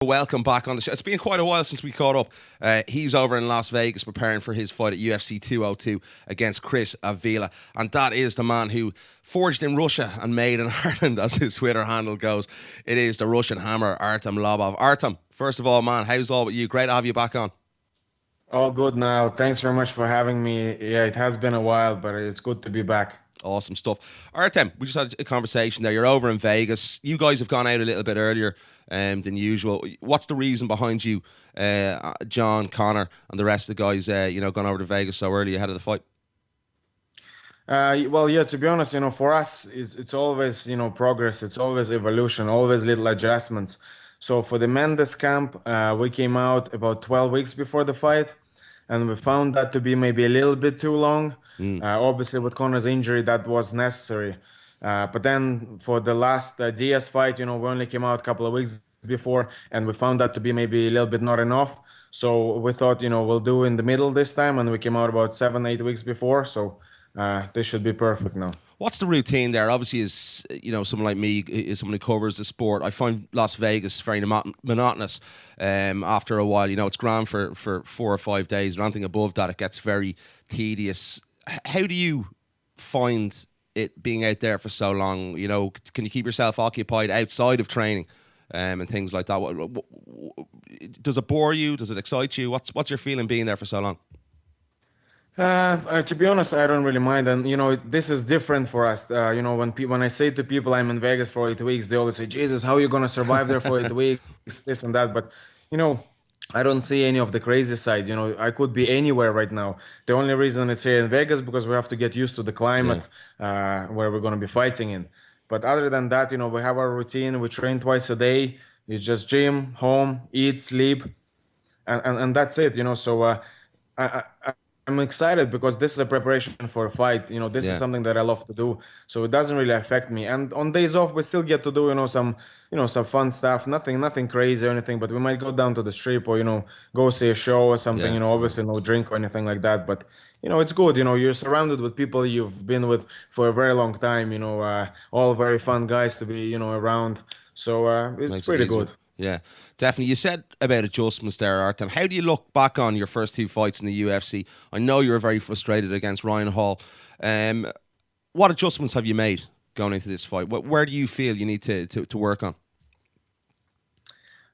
Welcome back on the show. It's been quite a while since we caught up. He's over in Las Vegas preparing for his fight at UFC 202 against Chris Avila. And that is the man who forged in Russia and made in Ireland, as his Twitter handle goes. It is the Russian hammer, Artem Lobov. Artem, first of all, man, how's all with you? Great to have you back on. All good, Niall. Thanks very much for having me. Yeah, it has been a while, but it's good to be back. Awesome stuff. Artem, we just had a conversation there. You're over in Vegas. You guys have gone out a little bit earlier than usual. What's the reason behind you, John, Connor, and the rest of the guys, gone over to Vegas so early ahead of the fight? Well, yeah, to be honest, for us, it's always, progress. It's always evolution, always little adjustments. So for the Mendes camp, we came out about 12 weeks before the fight, and we found that to be maybe a little bit too long. Obviously, with Connor's injury, that was necessary. But then for the last Diaz fight, we only came out a couple of weeks before, and we found that to be maybe a little bit not enough. So we thought, we'll do in the middle this time, and we came out about 7-8 weeks before. So this should be perfect now. What's the routine there? Obviously, as someone like me, is someone who covers the sport, I find Las Vegas very monotonous. After a while, it's grand for 4 or 5 days. But anything above that, it gets very tedious. How do you find it being out there for so long? Can you keep yourself occupied outside of training and things like that? Does it bore you? Does it excite you? What's your feeling being there for so long? To be honest, I don't really mind, and this is different for us. When I say to people I'm in Vegas for 8 weeks, they always say, "Jesus, how are you gonna survive there for 8 weeks?" This and that, but I don't see any of the crazy side. I could be anywhere right now. The only reason it's here in Vegas because we have to get used to the climate where we're gonna be fighting in. But other than that, we have our routine. We train twice a day. It's just gym, home, eat, sleep, and that's it. So I'm excited because this is a preparation for a fight. This is something that I love to do, so it doesn't really affect me. And on days off, we still get to do, some fun stuff. Nothing crazy or anything, but we might go down to the strip or go see a show or something. Obviously no drink or anything like that, but it's good. You're surrounded with people you've been with for a very long time. All very fun guys to be around. So it's pretty good. Yeah, definitely. You said about adjustments there, Artem. How do you look back on your first 2 fights in the UFC? I know you were very frustrated against Ryan Hall. What adjustments have you made going into this fight? Where do you feel you need to work on?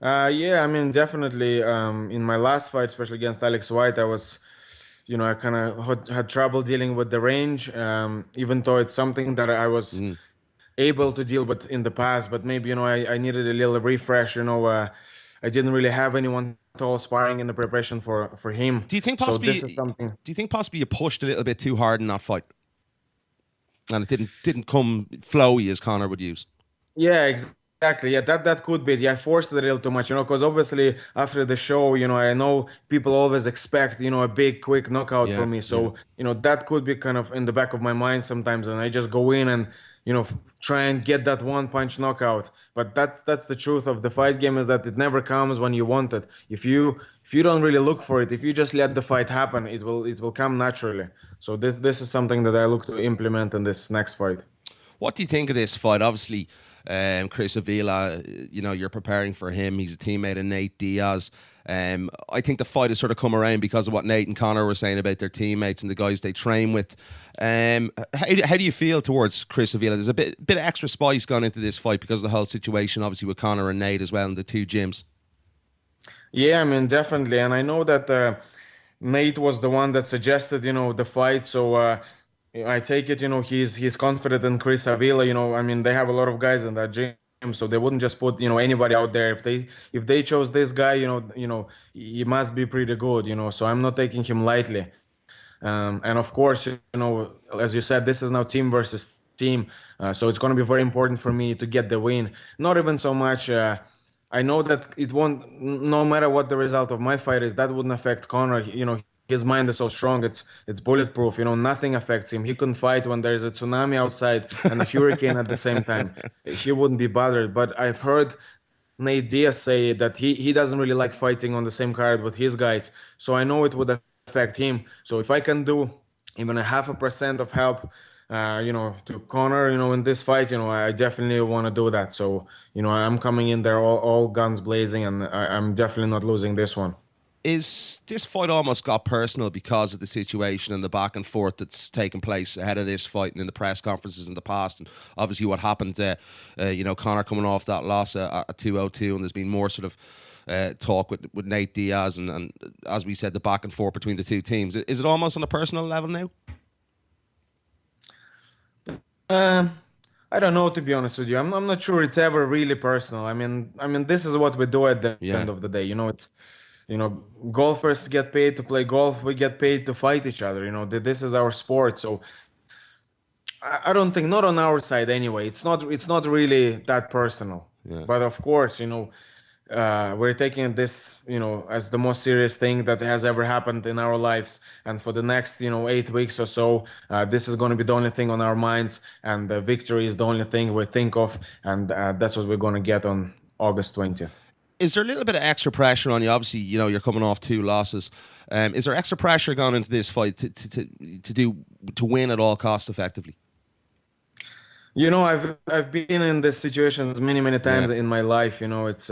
Definitely. In my last fight, especially against Alex White, I was, I kind of had trouble dealing with the range, even though it's something that I was able to deal with in the past, but maybe I needed a little refresh. I didn't really have anyone tall sparring in the preparation for him. Do you think possibly? So this is something. Do you think possibly you pushed a little bit too hard in that fight, and it didn't come flowy as Connor would use? Yeah, exactly. Yeah, that could be. Yeah, I forced it a little too much. Because obviously after the show, I know people always expect a big quick knockout from me. So that could be kind of in the back of my mind sometimes, and I just go in and try and get that one punch knockout. But that's the truth of the fight game, is that it never comes when you want it. If you don't really look for it, if you just let the fight happen, it will come naturally. So this is something that I look to implement in this next fight. What do you think of this fight? Obviously, Chris Avila, you're preparing for him. He's a teammate of Nate Diaz. I think the fight has sort of come around because of what Nate and Connor were saying about their teammates and the guys they train with. How do you feel towards Chris Avila? There's a bit of extra spice gone into this fight because of the whole situation, obviously, with Connor and Nate as well in the 2 gyms. Yeah, definitely. And I know that Nate was the one that suggested, the fight. So I take it, he's confident in Chris Avila. They have a lot of guys in that gym, so they wouldn't just put anybody out there. If they chose this guy, he must be pretty good. So I'm not taking him lightly. And of course, as you said, this is now team versus team, so it's going to be very important for me to get the win. Not even so much. I know that it won't. No matter what the result of my fight is, that wouldn't affect Conor. His mind is so strong, it's bulletproof. Nothing affects him. He can fight when there's a tsunami outside and a hurricane at the same time. He wouldn't be bothered. But I've heard Nate Diaz say that he doesn't really like fighting on the same card with his guys. So I know it would affect him. So if I can do even a 0.5% of help to Conor, in this fight, I definitely want to do that. So, I'm coming in there all guns blazing, and I'm definitely not losing this one. Is this fight almost got personal because of the situation and the back and forth that's taken place ahead of this fight and in the press conferences in the past, and obviously what happened, Conor coming off that loss at 202, and there's been more sort of talk with Nate Diaz, and as we said, the back and forth between the two teams. Is it almost on a personal level now? I don't know, to be honest with you. I'm not sure it's ever really personal. I mean, this is what we do at the Yeah. end of the day. It's golfers get paid to play golf. We get paid to fight each other. This is our sport. So I don't think, not on our side anyway. It's not really that personal. Yeah. But of course, we're taking this, as the most serious thing that has ever happened in our lives. And for the next, 8 weeks or so, this is going to be the only thing on our minds, and the victory is the only thing we think of, and that's what we're going to get on August 20th. Is there a little bit of extra pressure on you? Obviously, you're coming off 2 losses. Is there extra pressure going into this fight to win at all costs effectively? I've been in this situations many times in my life. It's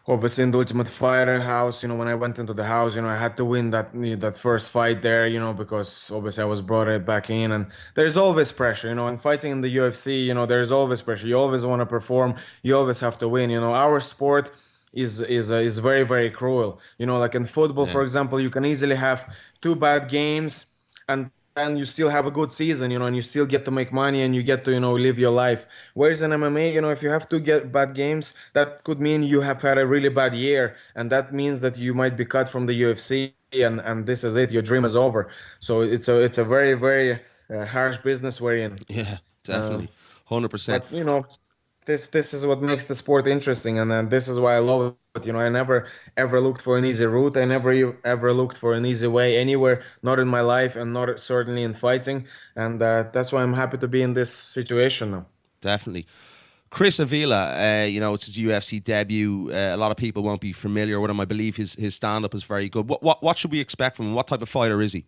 obviously in the Ultimate Fighter house. When I went into the house, I had to win that first fight there. Because obviously I was brought right back in, and there's always pressure. And fighting in the UFC, there's always pressure. You always want to perform. You always have to win. Our sport is very, very cruel. Like in football, for example, you can easily have 2 bad games, and you still have a good season, and you still get to make money, and you get to, live your life. Whereas in MMA, if you have 2 bad games, that could mean you have had a really bad year, and that means that you might be cut from the UFC, and this is it. Your dream is over. So it's a very, very harsh business we're in. Yeah, definitely, 100%. But this is what makes the sport interesting, and this is why I love it. I never ever looked for an easy route. I never ever looked for an easy way anywhere, not in my life, and not certainly in fighting. And that's why I'm happy to be in this situation now. Definitely. Chris Avila, it's his UFC debut. A lot of people won't be familiar with him. I believe his stand-up is very good. What should we expect from him? What type of fighter is he?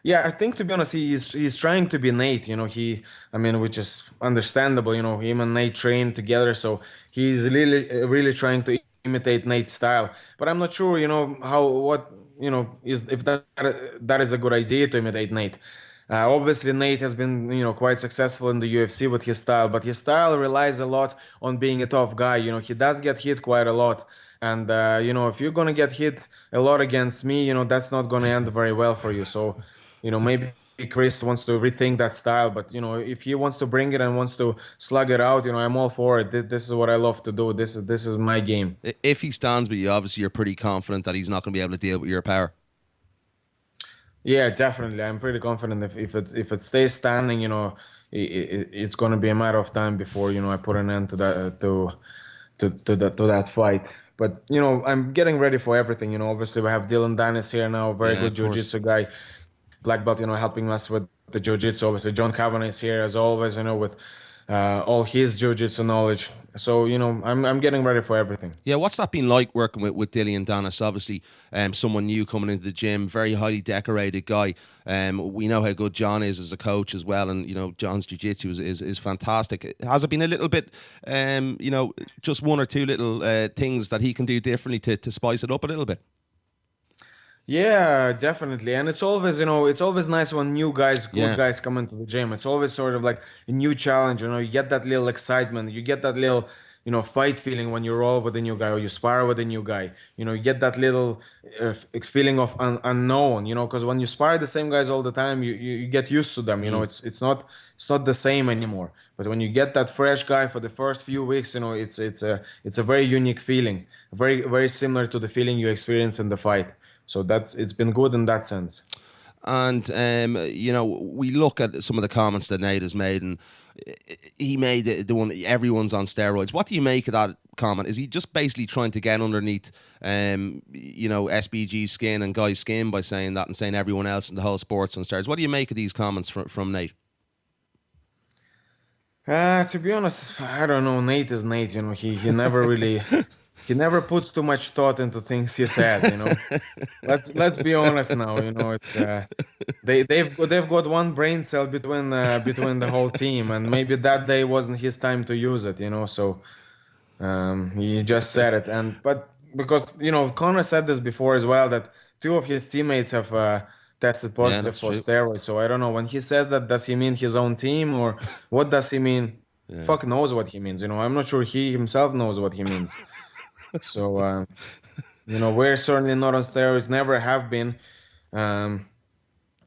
Yeah, I think, to be honest, he's trying to be Nate. Which is understandable. Him and Nate trained together, so he's really trying to imitate Nate's style. But I'm not sure, if that is a good idea to imitate Nate. Obviously, Nate has been, quite successful in the UFC with his style, but his style relies a lot on being a tough guy. He does get hit quite a lot. And, if you're going to get hit a lot against me, that's not going to end very well for you. So, maybe Chris wants to rethink that style, but if he wants to bring it and wants to slug it out, I'm all for it. This is what I love to do. This is my game. If he stands with you, obviously you're pretty confident that he's not going to be able to deal with your power. Yeah, definitely. I'm pretty confident if it stays standing, it's going to be a matter of time before I put an end to that fight. But I'm getting ready for everything. Obviously we have Dylan Dennis here now, very good jiu-jitsu guy, black belt, helping us with the jiu-jitsu. Obviously John Kavanagh is here as always, with all his jiu-jitsu knowledge. So I'm getting ready for everything. Yeah, what's that been like working with Dylan Dennis? Obviously, someone new coming into the gym, very highly decorated guy. We know how good John is as a coach as well, and John's jiu-jitsu is fantastic. Has it been a little bit, just 1 or 2 little things that he can do differently to spice it up a little bit? Yeah, definitely. And it's always, it's always nice when new guys, good guys come into the gym. It's always sort of like a new challenge. You get that little excitement. You get that little, fight feeling when you roll with a new guy or you spar with a new guy. You get that little feeling of unknown, because when you spar the same guys all the time, you get used to them. It's not the same anymore. But when you get that fresh guy for the first few weeks, it's a very unique feeling, very, very similar to the feeling you experience in the fight. So it's been good in that sense. And, we look at some of the comments that Nate has made, and he made the one, everyone's on steroids. What do you make of that comment? Is he just basically trying to get underneath, SBG's skin and Guy's skin by saying that and saying everyone else in the whole sport's on steroids? What do you make of these comments from Nate? To be honest, I don't know. Nate is Nate. He never really he never puts too much thought into things he says. Let's be honest now. It's they've got one brain cell between the whole team, and maybe that day wasn't his time to use it. So he just said it, but because Conor said this before as well, that two of his teammates have tested positive for steroids. So I don't know, when he says that, does he mean his own team, or what does he mean? Yeah. Fuck knows what he means. I'm not sure he himself knows what he means. So we're certainly not on steroids, never have been, and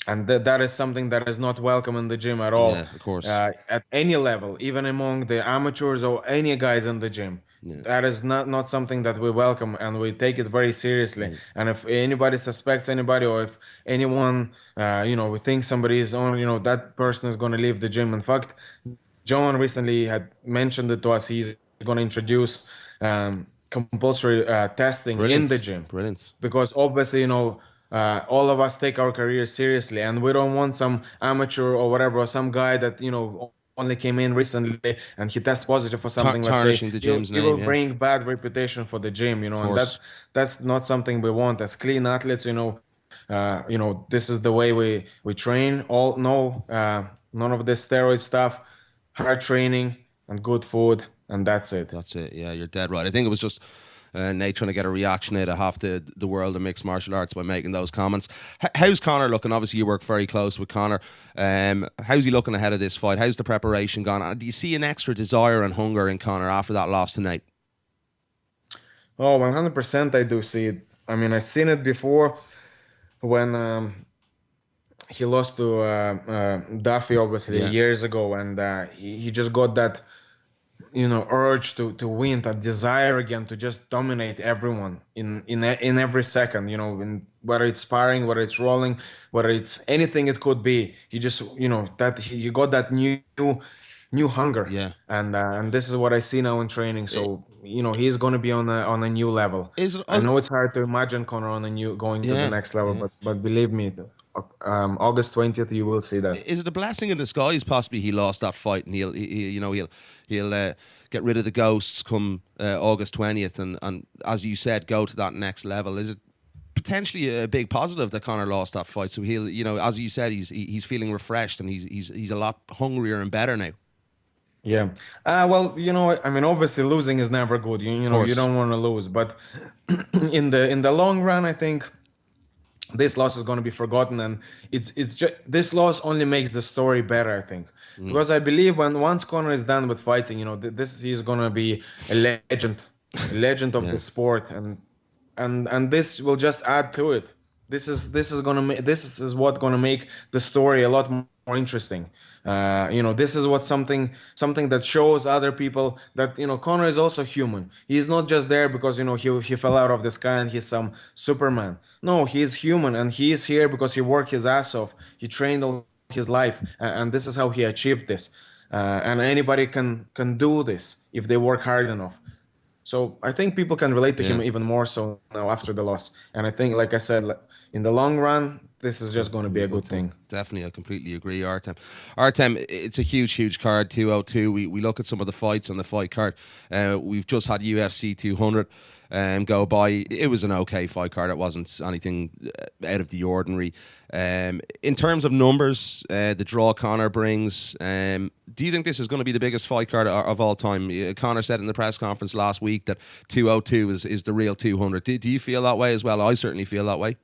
that is something that is not welcome in the gym at all. Yeah, of course. At any level, even among the amateurs or any guys in the gym. Yeah. That is not something that we welcome, and we take it very seriously. Yeah. And if anybody suspects anybody, or if anyone, we think somebody is on, that person is going to leave the gym. In fact, John recently had mentioned it to us. He's going to introduce compulsory testing in the gym. Brilliant. Because obviously, all of us take our careers seriously, and we don't want some amateur or whatever, or some guy that, only came in recently and he tests positive for something. Tarnishing the gym's name. He will bring bad reputation for the gym, and that's not something we want. As clean athletes, this is the way we train. None of this steroid stuff, hard training and good food, and that's it. That's it. Yeah, you're dead right. I think it was just Nate trying to get a reaction out of half the world of mixed martial arts by making those comments. How's Conor looking? Obviously, you work very close with Conor. How's he looking ahead of this fight? How's the preparation gone? Do you see an extra desire and hunger in Conor after that loss tonight? Oh, 100% I do see it. I mean, I've seen it before when he lost to Duffy, obviously, years ago, and he just got that urge to win, that desire again to just dominate everyone in every second, whether it's sparring, whether it's rolling, whether it's anything it could be. He just, that he got that new hunger. Yeah. And this is what I see now in training. So, he's going to be on a new level. I know it's hard to imagine Conor going to the next level, but believe me, August 20th, you will see that. Is it a blessing in disguise? Possibly he lost that fight, and he'll get rid of the ghosts come August 20th, and as you said, go to that next level. Is it potentially a big positive that Conor lost that fight? So he'll, as you said, he's feeling refreshed, and he's a lot hungrier and better now. Yeah. Well, I mean, obviously losing is never good. You don't want to lose, but in the long run, I think this loss is going to be forgotten, and it's just, this loss only makes the story better, I think, because I believe once Conor is done with fighting, he's going to be a legend of the sport, and this will just add to it. This is what's going to make the story a lot more interesting. This is something that shows other people that Conor is also human. He's not just there because he fell out of the sky and he's some Superman. No, he is human, and he is here because he worked his ass off. He trained all his life, and this is how he achieved this. And anybody can do this if they work hard enough. So I think people can relate to him even more so now after the loss. And I think, like I said, in the long run, this is just going to be a good thing. Definitely, I completely agree, Artem. Artem, it's a huge card, 202. We look at some of the fights on the fight card. We've just had UFC 200 go by. It was an okay fight card. It wasn't anything out of the ordinary. In terms of numbers, the draw Conor brings, do you think this is going to be the biggest fight card of all time? Conor said in the press conference last week that 202 is the real 200. Do you feel that way as well? I certainly feel that way.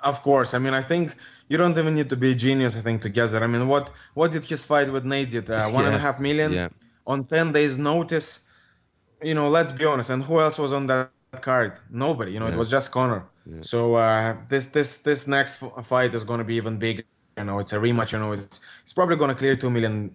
Of course. I mean, I think you don't even need to be a genius, I think, to guess that. I mean, what did his fight with Nate did? 1.5 million on 10 days notice. Let's be honest. And who else was on that card? Nobody. It was just Conor. Yeah. So this next fight is going to be even bigger. It's a rematch. It's probably going to clear 2 million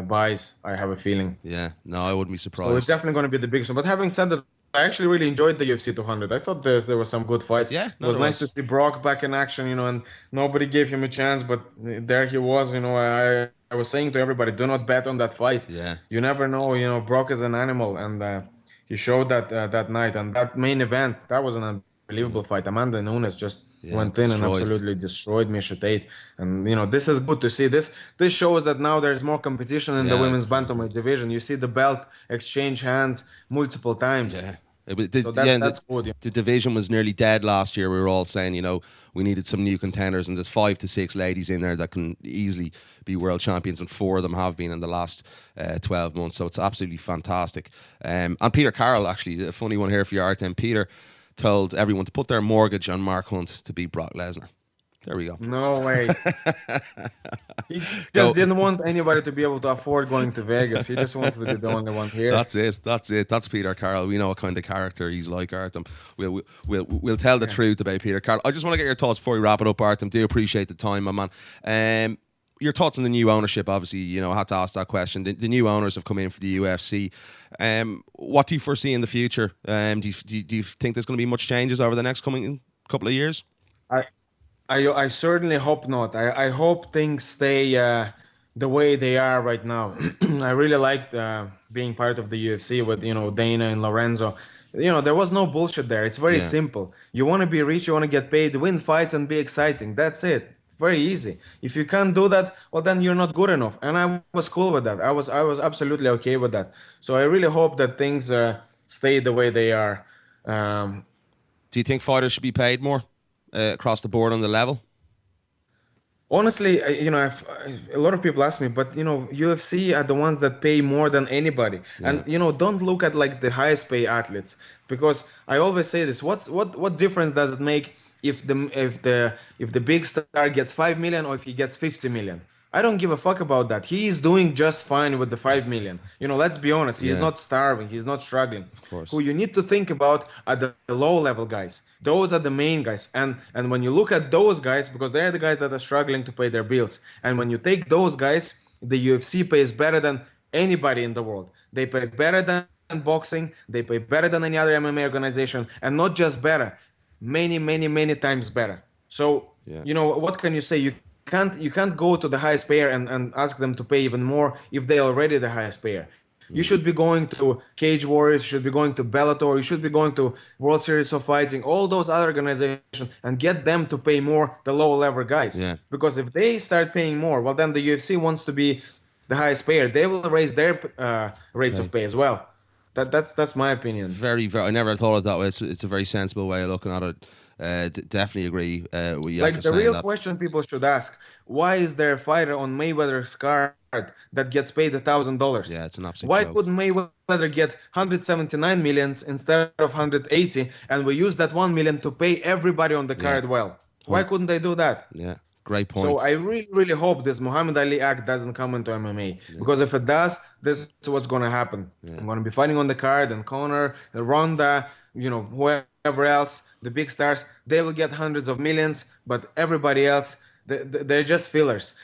buys. I have a feeling. Yeah. No, I wouldn't be surprised. So it's definitely going to be the biggest one. But having said that, I actually really enjoyed the UFC 200. I thought there were some good fights. Yeah, it was nice to see Brock back in action, and nobody gave him a chance, but there he was. I was saying to everybody, do not bet on that fight. Yeah. You never know. Brock is an animal, and he showed that that night. And that main event, that was an unbelievable fight. Amanda Nunes just went in and absolutely destroyed Miesha Tate. And this is good to see. This shows that now there's more competition in the women's bantamweight division. You see the belt exchange hands multiple times. So that's good. The division was nearly dead last year. We were all saying, we needed some new contenders, and there's 5 to 6 ladies in there that can easily be world champions, and 4 of them have been in the last 12 months. So it's absolutely fantastic. And Peter Carroll, actually, a funny one here for you, Artem. Peter told everyone to put their mortgage on Mark Hunt to beat Brock Lesnar. There we go. No way. He just didn't want anybody to be able to afford going to Vegas. He just wanted to be the only one here. That's it. That's Peter Carroll. We know what kind of character he's like, Artem. We'll tell the truth about Peter Carroll. I just want to get your thoughts before we wrap it up, Artem. Do appreciate the time, my man. Your thoughts on the new ownership? Obviously, I had to ask that question. The new owners have come in for the UFC. What do you foresee in the future? Do you think there's going to be much changes over the next coming couple of years? I certainly hope not. I hope things stay the way they are right now. I really liked being part of the UFC with Dana and Lorenzo. There was no bullshit there. It's very simple. You want to be rich, you want to get paid, win fights, and be exciting. That's it. Very easy. If you can't do that, well, then you're not good enough. And I was cool with that. I was absolutely okay with that. So I really hope that things stay the way they are. Do you think fighters should be paid more across the board on the level? Honestly, a lot of people ask me, but UFC are the ones that pay more than anybody. And don't look at like the highest pay athletes, because I always say this: what difference does it make if the big star gets 5 million or if he gets 50 million? I don't give a fuck about that. He is doing just fine with the 5 million. Let's be honest. He's not starving. He's not struggling. Of course. Who you need to think about are the low level guys. Those are the main guys. And when you look at those guys, because they're the guys that are struggling to pay their bills. And when you take those guys, the UFC pays better than anybody in the world. They pay better than boxing. They pay better than any other MMA organization. And not just better, many, many, many times better. So, what can you say? You can't go to the highest payer and ask them to pay even more if they're already the highest payer. You should be going to Cage Warriors, you should be going to Bellator, you should be going to World Series of Fighting, all those other organizations, and get them to pay more the lower level guys. Yeah. Because if they start paying more, well, then the UFC wants to be the highest payer. They will raise their rates of pay as well. That's my opinion. Very, very. I never thought of it that way. It's a very sensible way of looking at it. Definitely agree with you. Like the real question people should ask: why is there a fighter on Mayweather's card that gets paid $1,000? Yeah, it's an absolute Why joke. couldn't Mayweather get 179 millions instead of 180, and we use that 1 million to pay everybody on the card well? Why couldn't they do that? Yeah, great point. So I really, really hope this Muhammad Ali act doesn't come into MMA, because if it does, this is what's going to happen. I'm going to be fighting on the card, and Conor, Ronda, whoever else, the big stars, they will get hundreds of millions, but everybody else, they're just fillers.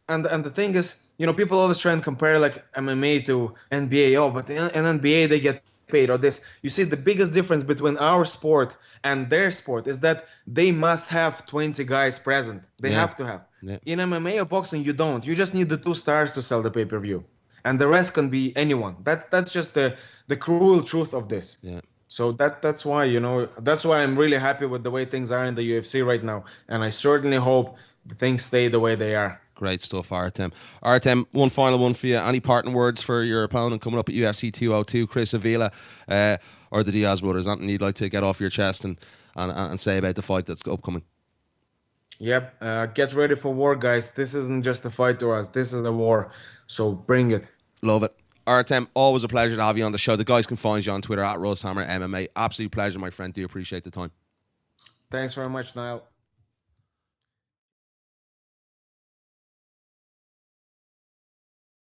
And the thing is, people always try and compare like MMA to NBA. Oh, but in NBA they get paid or this. You see, the biggest difference between our sport and their sport is that they must have 20 guys present. They have to have. Yeah. In MMA or boxing, you don't. You just need the 2 stars to sell the pay-per-view, and the rest can be anyone. That's just the cruel truth of this. Yeah. So that's why I'm really happy with the way things are in the UFC right now, and I certainly hope the things stay the way they are. Great stuff, Artem. Artem, one final one for you. Any parting words for your opponent coming up at UFC 202, Chris Avila, or the Diaz brothers? Anything you'd like to get off your chest and say about the fight that's upcoming? Yep. Get ready for war, guys. This isn't just a fight to us. This is a war. So bring it. Love it. Artem, always a pleasure to have you on the show. The guys can find you on Twitter at RussHammer MMA. Absolute pleasure, my friend. Do appreciate the time. Thanks very much, Niall.